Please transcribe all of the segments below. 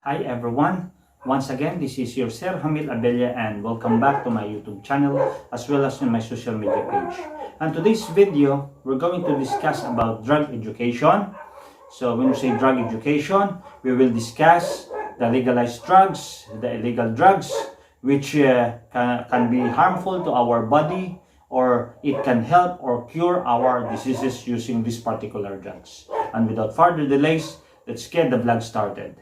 Hi everyone, once again this is your Sir Hamil and welcome back to my YouTube channel as well as in my social media page. And today's video we're going to discuss about drug education. So when we say drug education, we will discuss the legalized drugs, the illegal drugs, which can be harmful to our body, or it can help or cure our diseases using these particular drugs. And without further delays, let's get the vlog started.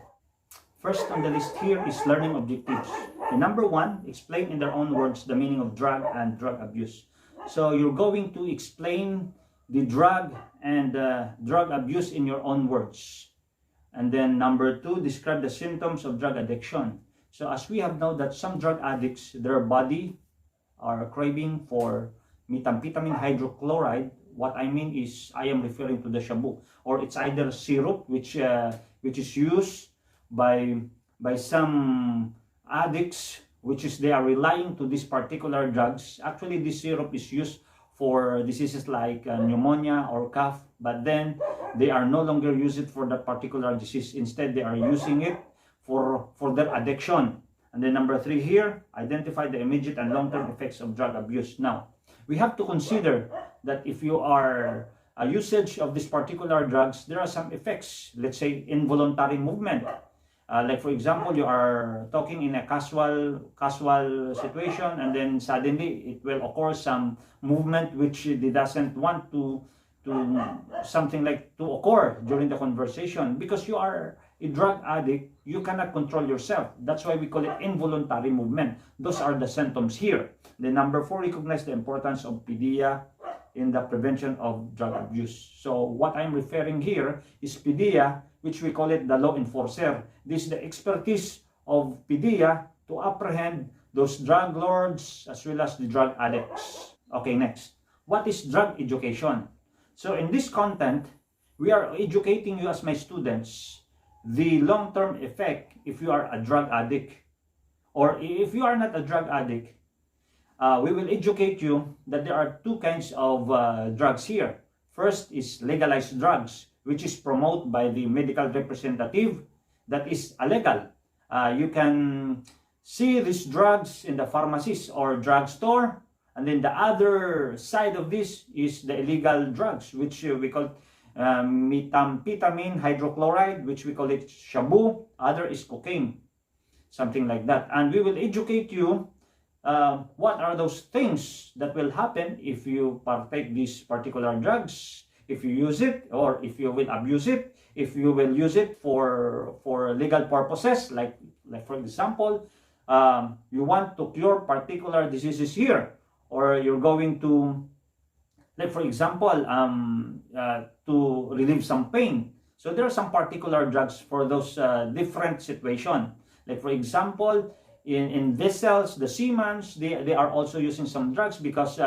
First on the list here is learning objectives. The number one, explain in their own words the meaning of drug and drug abuse. So you're going to explain the drug and drug abuse in your own words. And then number two, describe the symptoms of drug addiction. So as we have known that some drug addicts, their body are craving for methamphetamine hydrochloride. What I mean is I am referring to the shabu, or it's either syrup which is used by some addicts, which is they are relying to these particular drugs. Actually, this syrup is used for diseases like pneumonia or cough, but then they are no longer using it for that particular disease. Instead, they are using it for their addiction. And then number three here, identify the immediate and long-term effects of drug abuse. Now, we have to consider that if you are a usage of these particular drugs, there are some effects. Let's say involuntary movement. Like for example, you are talking in a casual situation, and then suddenly it will occur some movement which they doesn't want to something like to occur during the conversation. Because you are a drug addict, you cannot control yourself. That's why we call it involuntary movement. Those are the symptoms here. Then number four, recognize the importance of PDEA in the prevention of drug abuse. So what I'm referring here is PDEA, which we call it the law enforcer. This is the expertise of PDEA to apprehend those drug lords as well as the drug addicts. Okay, next. What is drug education? So in this content, we are educating you as my students the long-term effect if you are a drug addict, or if you are not a drug addict. We will educate you that there are two kinds of drugs here. First is legalized drugs, which is promoted by the medical representative, that is illegal. You can see these drugs in the pharmacies or drugstore. And then the other side of this is the illegal drugs, which we call methamphetamine hydrochloride, which we call it shabu. Other is cocaine, something like that. And we will educate you what are those things that will happen if you partake these particular drugs, if you use it, or if you will abuse it, if you will use it for legal purposes, like for example, you want to cure particular diseases here, or you're going to, like for example, to relieve some pain. So there are some particular drugs for those different situations. Like for example, in vessels, the seamen, they are also using some drugs because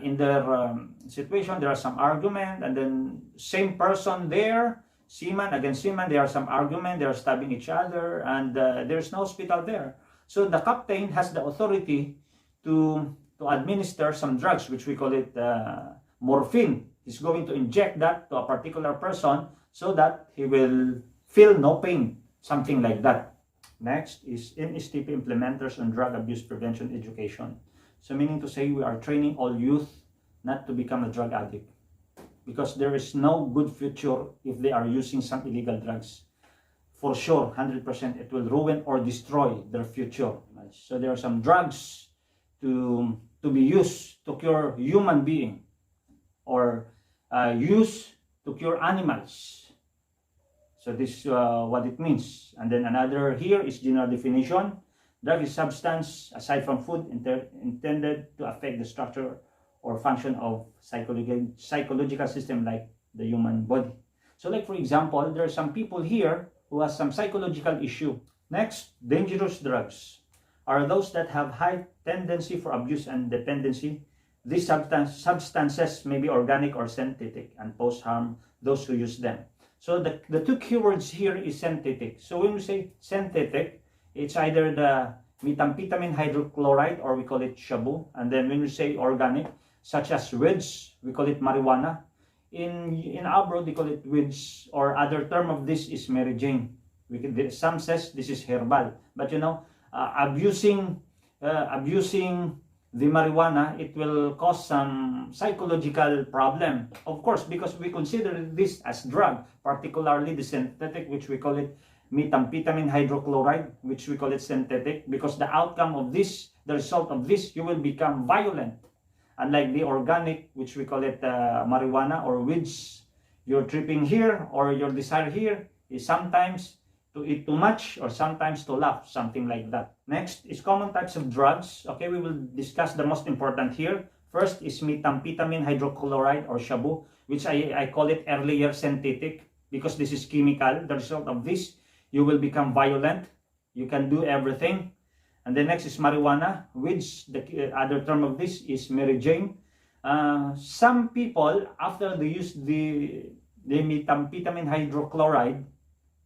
in their situation there are some argument, and then same person there, seaman against seaman, there are some argument, they are stabbing each other, and there's no hospital there. So the captain has the authority to administer some drugs, which we call it morphine. He's going to inject that to a particular person so that he will feel no pain, something like that. Next is NSTP implementers on drug abuse prevention education. So meaning to say we are training all youth not to become a drug addict, because there is no good future if they are using some illegal drugs. For sure, 100% it will ruin or destroy their future. So there are some drugs to be used to cure human being, or used to cure animals. So this is what it means. And then another here is general definition. Drug is substance aside from food intended to affect the structure or function of psychological system like the human body. So like for example, there are some people here who have some psychological issue. Next, dangerous drugs are those that have high tendency for abuse and dependency. These substances may be organic or synthetic and pose harm those who use them. So the two keywords here is synthetic. So when we say synthetic, it's either the methamphetamine hydrochloride, or we call it shabu. And then when we say organic, such as weeds, we call it marijuana. In abroad, they call it weeds, or other term of this is Mary Jane. Some says this is herbal, but you know, abusing the marijuana, it will cause some psychological problem. Of course, because we consider this as drug, particularly the synthetic, which we call it methamphetamine hydrochloride, which we call it synthetic, because the outcome of this, the result of this, you will become violent. Unlike the organic, which we call it marijuana or weeds, your tripping here or your desire here is sometimes to eat too much or sometimes to laugh, something like that. Next is common types of drugs. Okay, we will discuss the most important here. First is methamphetamine hydrochloride or shabu, which I call it earlier synthetic because this is chemical. The result of this, you will become violent. You can do everything. And the next is marijuana, which the other term of this is Mary Jane. Some people, after they use the methamphetamine hydrochloride,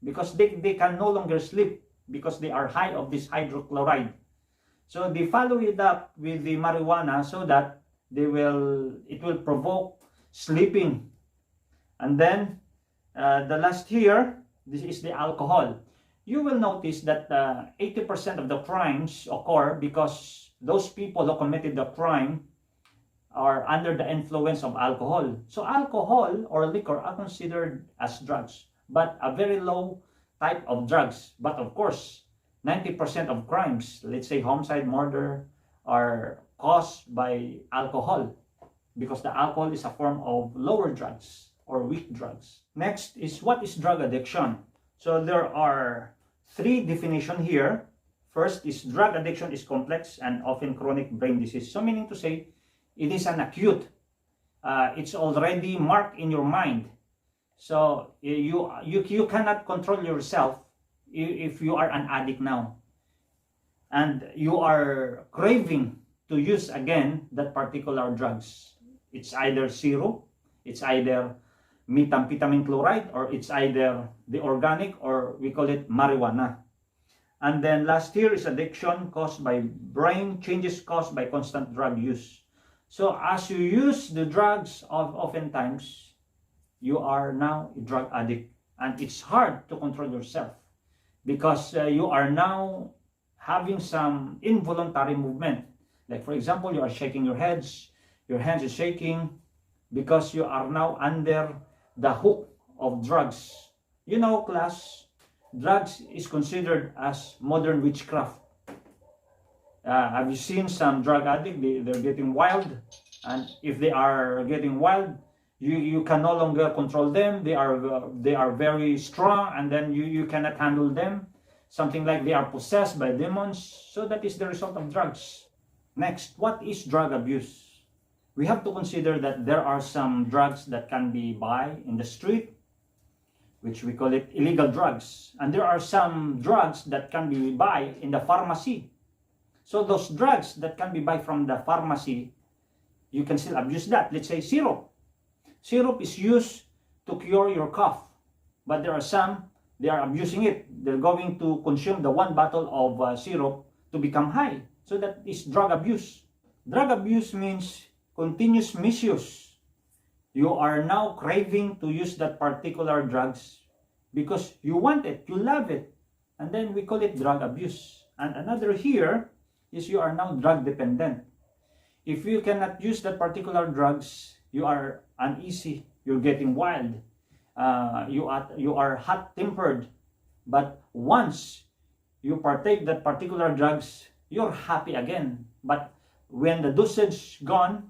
because they can no longer sleep because they are high of this hydrochloride. So they follow it up with the marijuana so that it will provoke sleeping. And then the last here, this is the alcohol. You will notice that 80% of the crimes occur because those people who committed the crime are under the influence of alcohol. So alcohol or liquor are considered as drugs, but a very low type of drugs. But of course, 90% of crimes, let's say homicide, murder, are caused by alcohol because the alcohol is a form of lower drugs or weak drugs. Next is, what is drug addiction? So there are three definitions here. First is, drug addiction is complex and often chronic brain disease. So meaning to say, it is an acute. It's already marked in your mind. So you cannot control yourself if you are an addict now. And you are craving to use again that particular drugs. It's either syrup, it's either methamphetamine chloride, or it's either the organic, or we call it marijuana. And then last here is addiction caused by brain changes caused by constant drug use. So as you use the drugs, oftentimes you are now a drug addict, and it's hard to control yourself because you are now having some involuntary movement. Like for example, you are shaking your hands is shaking because you are now under the hook of drugs. You know, class, drugs is considered as modern witchcraft. Have you seen some drug addict? They're getting wild, and if they are getting wild, you can no longer control them. They are very strong, and then you cannot handle them. Something like they are possessed by demons. So that is the result of drugs. Next, what is drug abuse? We have to consider that there are some drugs that can be bought in the street, which we call it illegal drugs. And there are some drugs that can be bought in the pharmacy. So those drugs that can be bought from the pharmacy, you can still abuse that. Let's say syrup. Syrup is used to cure your cough. But there are some, they are abusing it. They're going to consume the one bottle of syrup to become high. So that is drug abuse. Drug abuse means continuous misuse. You are now craving to use that particular drugs because you want it, you love it. And then we call it drug abuse. And another here is you are now drug dependent. If you cannot use that particular drugs, you are uneasy, you're getting wild, you are hot-tempered. But once you partake that particular drugs, you're happy again. But when the dosage gone,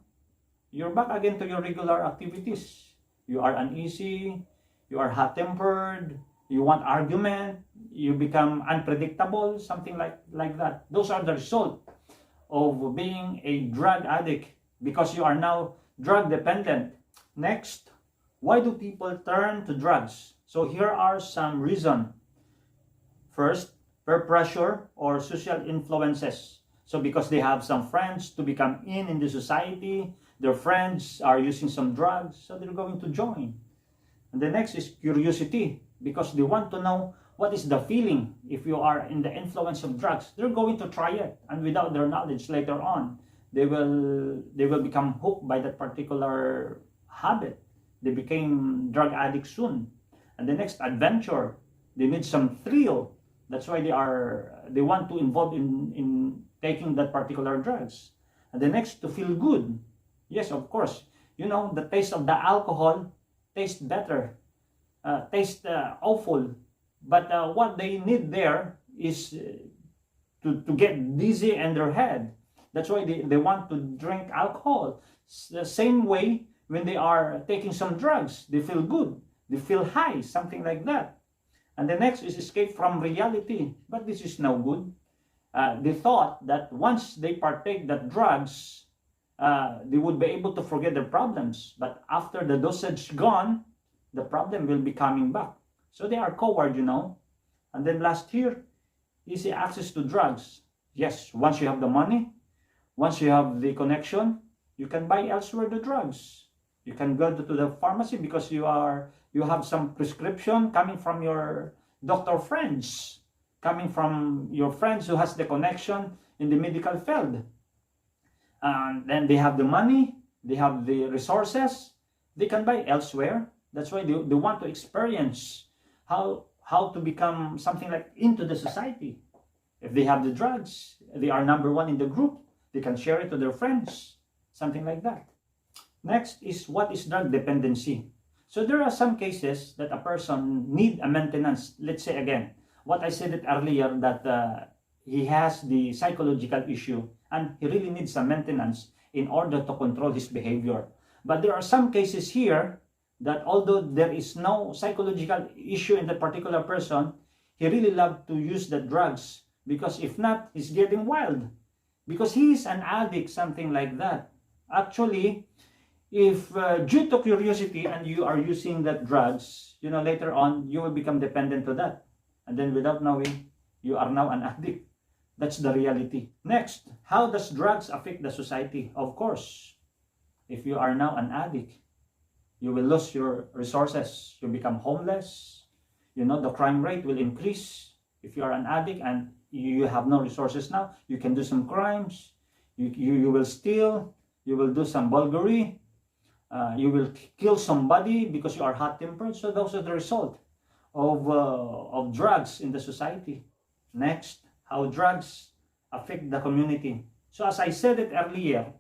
you're back again to your regular activities. You are uneasy, you are hot-tempered, you want argument, you become unpredictable, something like that. Those are the result of being a drug addict because you are now drug dependent. Next, why do people turn to drugs? So here are some reasons. First, peer pressure or social influences. So because they have some friends to become in the society, their friends are using some drugs, so they're going to join. And the next is curiosity, because they want to know what is the feeling if you are in the influence of drugs. They're going to try it, and without their knowledge later on, they will become hooked by that particular habit. They became drug addicts soon. And the next, adventure. They need some thrill. That's why they want to involve in taking that particular drugs. And the next, to feel good. Yes, of course. You know, the taste of the alcohol tastes better, tastes awful. But what they need there is to get dizzy in their head. That's why they want to drink alcohol. The same way when they are taking some drugs, they feel good, they feel high, something like that. And the next is escape from reality. But this is no good. They thought that once they partake the drugs, they would be able to forget their problems. But after the dosage gone, the problem will be coming back. So they are coward, you know. And then last here, easy access to drugs. Yes, once you have the money, once you have the connection, you can buy elsewhere the drugs. You can go to the pharmacy because you have some prescription coming from your doctor friends, coming from your friends who has the connection in the medical field. And then they have the money, they have the resources, they can buy elsewhere. That's why they want to experience how to become something like into the society. If they have the drugs, they are number one in the group. They can share it to their friends, something like that. Next is, what is drug dependency? So there are some cases that a person need a maintenance. Let's say again, what I said it earlier, that he has the psychological issue and he really needs some maintenance in order to control his behavior. But there are some cases here that although there is no psychological issue in that particular person, he really loves to use the drugs, because if not, he's getting wild. Because he is an addict, something like that. Actually, if due to curiosity and you are using that drugs, you know, later on, you will become dependent to that. And then without knowing, you are now an addict. That's the reality. Next, how does drugs affect the society? Of course, if you are now an addict, you will lose your resources. You become homeless. You know, the crime rate will increase. If you are an addict and you have no resources now, you can do some crimes. You will steal. You will do some bulgari. You will kill somebody because you are hot-tempered. So those are the result of drugs in the society. Next, how drugs affect the community. So as I said it earlier,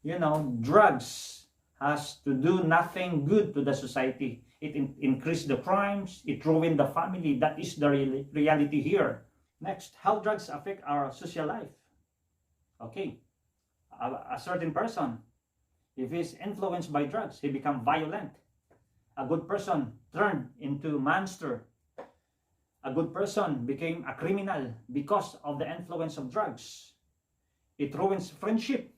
you know, drugs has to do nothing good to the society. It increased the crimes. It ruined the family. That is the reality here. Next, how drugs affect our social life. Okay, a certain person, if he's influenced by drugs, he becomes violent. A good person turned into a monster. A good person became a criminal because of the influence of drugs. It ruins friendship.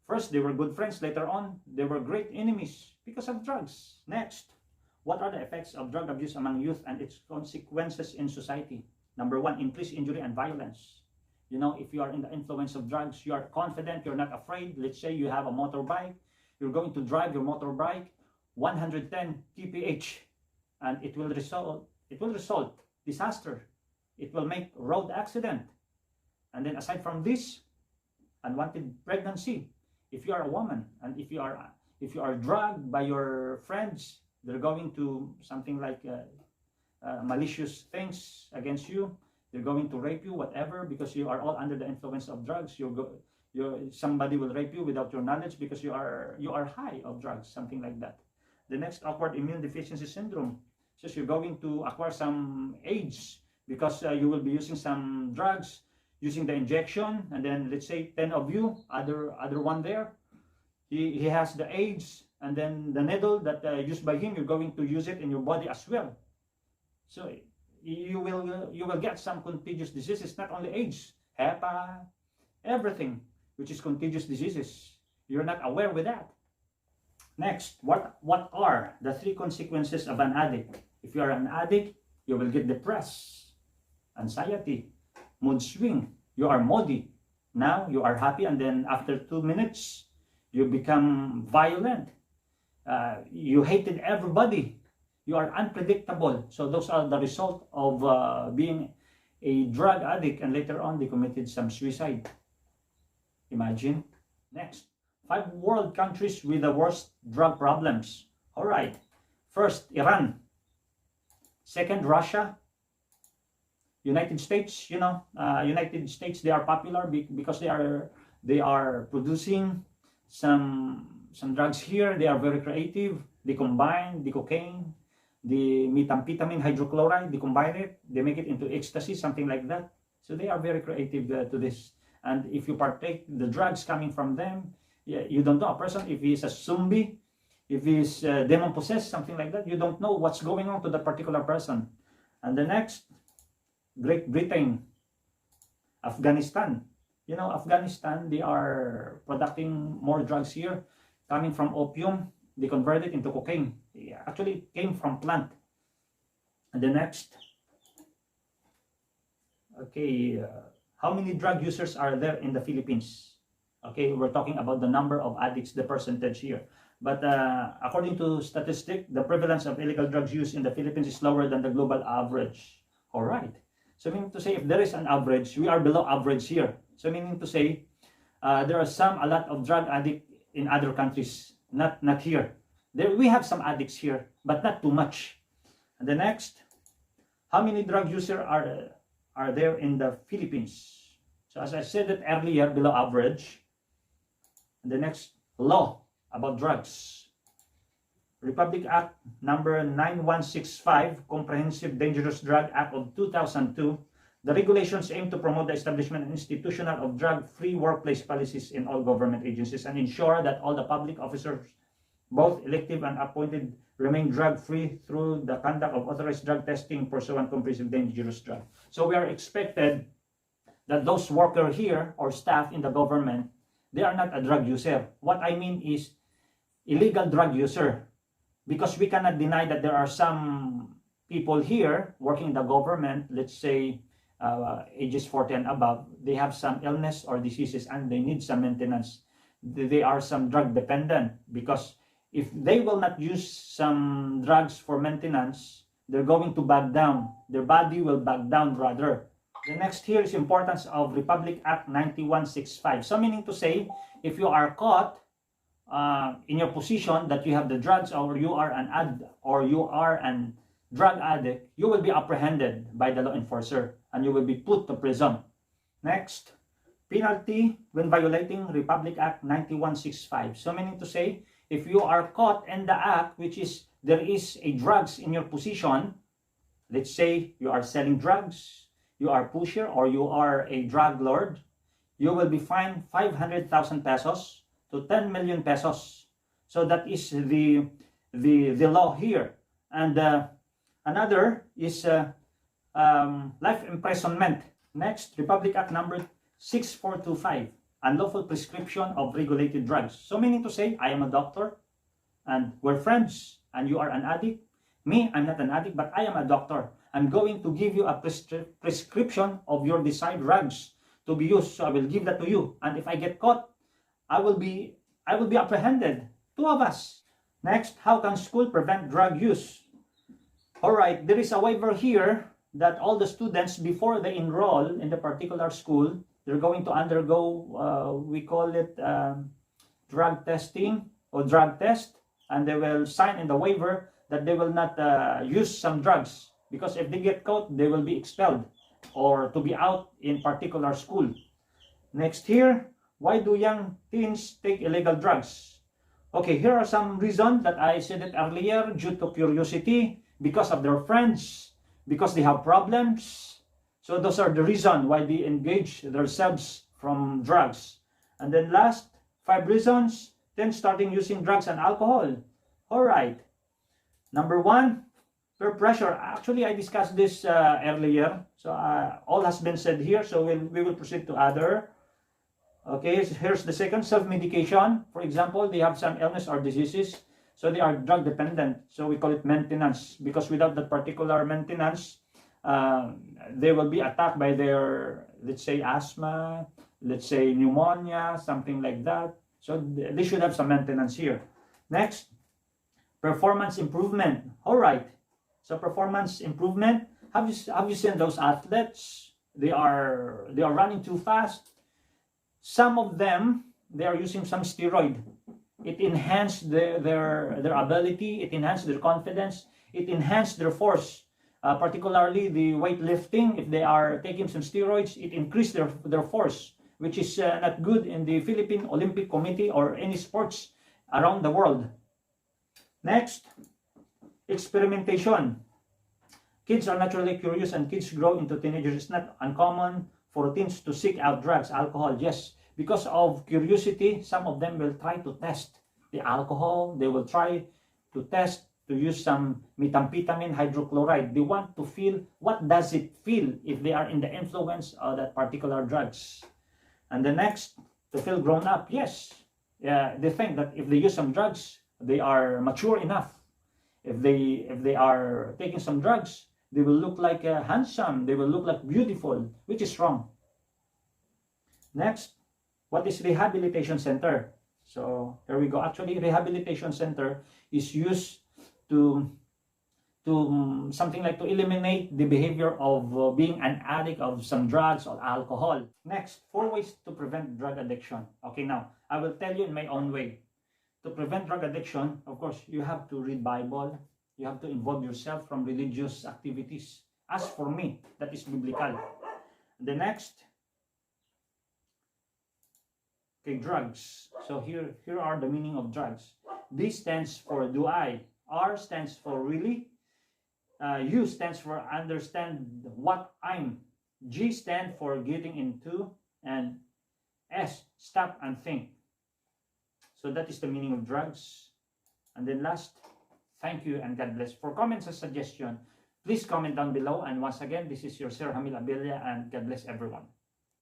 First, they were good friends. Later on, they were great enemies because of drugs. Next, what are the effects of drug abuse among youth and its consequences in society? Number one, increased injury and violence. You know, if you are in the influence of drugs, you are confident, you're not afraid. Let's say you have a motorbike. You're going to drive your motorbike 110 kph, and it will result disaster. It will make road accident. And then aside from this, unwanted pregnancy. If you are a woman and if you are drugged by your friends, they're going to something like malicious things against you. They're going to rape you, whatever, because you are all under the influence of drugs. Somebody will rape you without your knowledge because you are high of drugs, something like that. The next, awkward immune deficiency syndrome. So you're going to acquire some AIDS because you will be using some drugs, using the injection, and then let's say 10 of you, other one there, he has the AIDS, and then the needle that used by him, you're going to use it in your body as well. So you will get some contagious diseases, not only AIDS, HEPA, everything which is contagious diseases. You're not aware with that. Next, what are the 3 consequences of an addict? If you are an addict, you will get depressed, anxiety, mood swing. You are moody. Now you are happy, and then after 2 minutes, you become violent. You hated everybody. You are unpredictable. So those are the result of being a drug addict, and later on they committed some suicide. Imagine. Next, 5 world countries with the worst drug problems. All right. First, Iran. Second, Russia. United States, United States, they are popular because they are producing some drugs here. They are very creative. They combine the cocaine, the methamphetamine hydrochloride. They combine it. They make it into ecstasy, something like that. So they are very creative to this. And if you partake the drugs coming from them, yeah, you don't know a person if he is a zombie, if he is demon possessed, something like that. You don't know what's going on to that particular person. And the next, Great Britain, Afghanistan. Afghanistan, they are producing more drugs here coming from opium. They convert it into cocaine. Actually, it came from plant. And the next, okay, how many drug users are there in the Philippines? Okay, we're talking about the number of addicts, the percentage here. But according to statistics, the prevalence of illegal drugs use in the Philippines is lower than the global average. All right. So meaning to say, if there is an average, we are below average here. So meaning to say, there are a lot of drug addicts in other countries, not here. We have some addicts here, but not too much. And the next, how many drug users are there in the Philippines? So as I said it earlier, below average. And the next, law about drugs. Republic Act number 9165, Comprehensive Dangerous Drug Act of 2002. The regulations aim to promote the establishment institutional of drug-free workplace policies in all government agencies and ensure that all the public officers, both elective and appointed, remain drug-free through the conduct of authorized drug testing pursuant comprehensive dangerous drug. So we are expected that those workers here or staff in the government, they are not a drug user. What I mean is illegal drug user. Because we cannot deny that there are some people here working in the government, let's say ages 40 and above, they have some illness or diseases and they need some maintenance. They are some drug dependent, because if they will not use some drugs for maintenance, they're going to back down. Their body will back down rather. The next here is importance of Republic Act 9165. So meaning to say, if you are caught in your position that you have the drugs, or you are an drug addict, you will be apprehended by the law enforcer and you will be put to prison. Next, penalty when violating Republic Act 9165. So meaning to say, if you are caught in the act, which is there is a drugs in your position, let's say you are selling drugs, you are pusher, or you are a drug lord, you will be fined 500,000 pesos to 10 million pesos. So that is the law here. And another is life imprisonment. Next, Republic Act number 6425, Unlawful Prescription of Regulated Drugs. So meaning to say, I am a doctor and we're friends and you are an addict. Me, I'm not an addict, but I am a doctor. I'm going to give you a prescription of your desired drugs to be used. So I will give that to you. And if I get caught, I will be apprehended. Two of us. Next, how can school prevent drug use? All right, there is a waiver here that all the students, before they enroll in the particular school, they're going to undergo, we call it drug testing or drug test, and they will sign in the waiver that they will not use some drugs, because if they get caught, they will be expelled or to be out in particular school. Next here, why do young teens take illegal drugs? Okay, here are some reasons that I said it earlier: due to curiosity, because of their friends, because they have problems. So those are the reasons why they engage themselves from drugs. And then last, 5 reasons, then starting using drugs and alcohol. All right. Number 1, peer pressure. Actually, I discussed this earlier. So all has been said here. So we will proceed to other. Okay, so here's the second, self-medication. For example, they have some illness or diseases, so they are drug dependent. So we call it maintenance, because without that particular maintenance, they will be attacked by their, let's say, asthma, let's say pneumonia, something like that. So they should have some maintenance here. Next, performance improvement. All right. So performance improvement. Have you seen those athletes? They are running too fast. Some of them, they are using some steroid. It enhanced their ability. It enhanced their confidence. It enhanced their force. particularly the weightlifting. If they are taking some steroids, it increases their force, which is not good in the Philippine Olympic Committee or any sports around the world. Next, experimentation. Kids are naturally curious and kids grow into teenagers. It's not uncommon for teens to seek out drugs, alcohol. Yes, because of curiosity, some of them will try to test the alcohol. They will try to test to use some methamphetamine hydrochloride. They want to feel what does it feel if they are in the influence of that particular drugs. And the next, to feel grown up. Yes, they think that if they use some drugs, they are mature enough. If they are taking some drugs, they will look like handsome. They will look like beautiful, which is wrong. Next, what is rehabilitation center? So here we go. Actually, rehabilitation center is used to something like to eliminate the behavior of being an addict of some drugs or alcohol. Next, 4 ways to prevent drug addiction. Okay, now I will tell you in my own way. To prevent drug addiction, of course, you have to read Bible. You have to involve yourself from religious activities. As for me, that is biblical. The next, okay, drugs. So here are the meaning of drugs. D stands for do I. R stands for really. U stands for understand what I'm. G stands for getting into. And S, stop and think. So that is the meaning of drugs. And then last, thank you and God bless. For comments and suggestion, please comment down below. And once again, this is your Sir Hamil Abella and God bless everyone.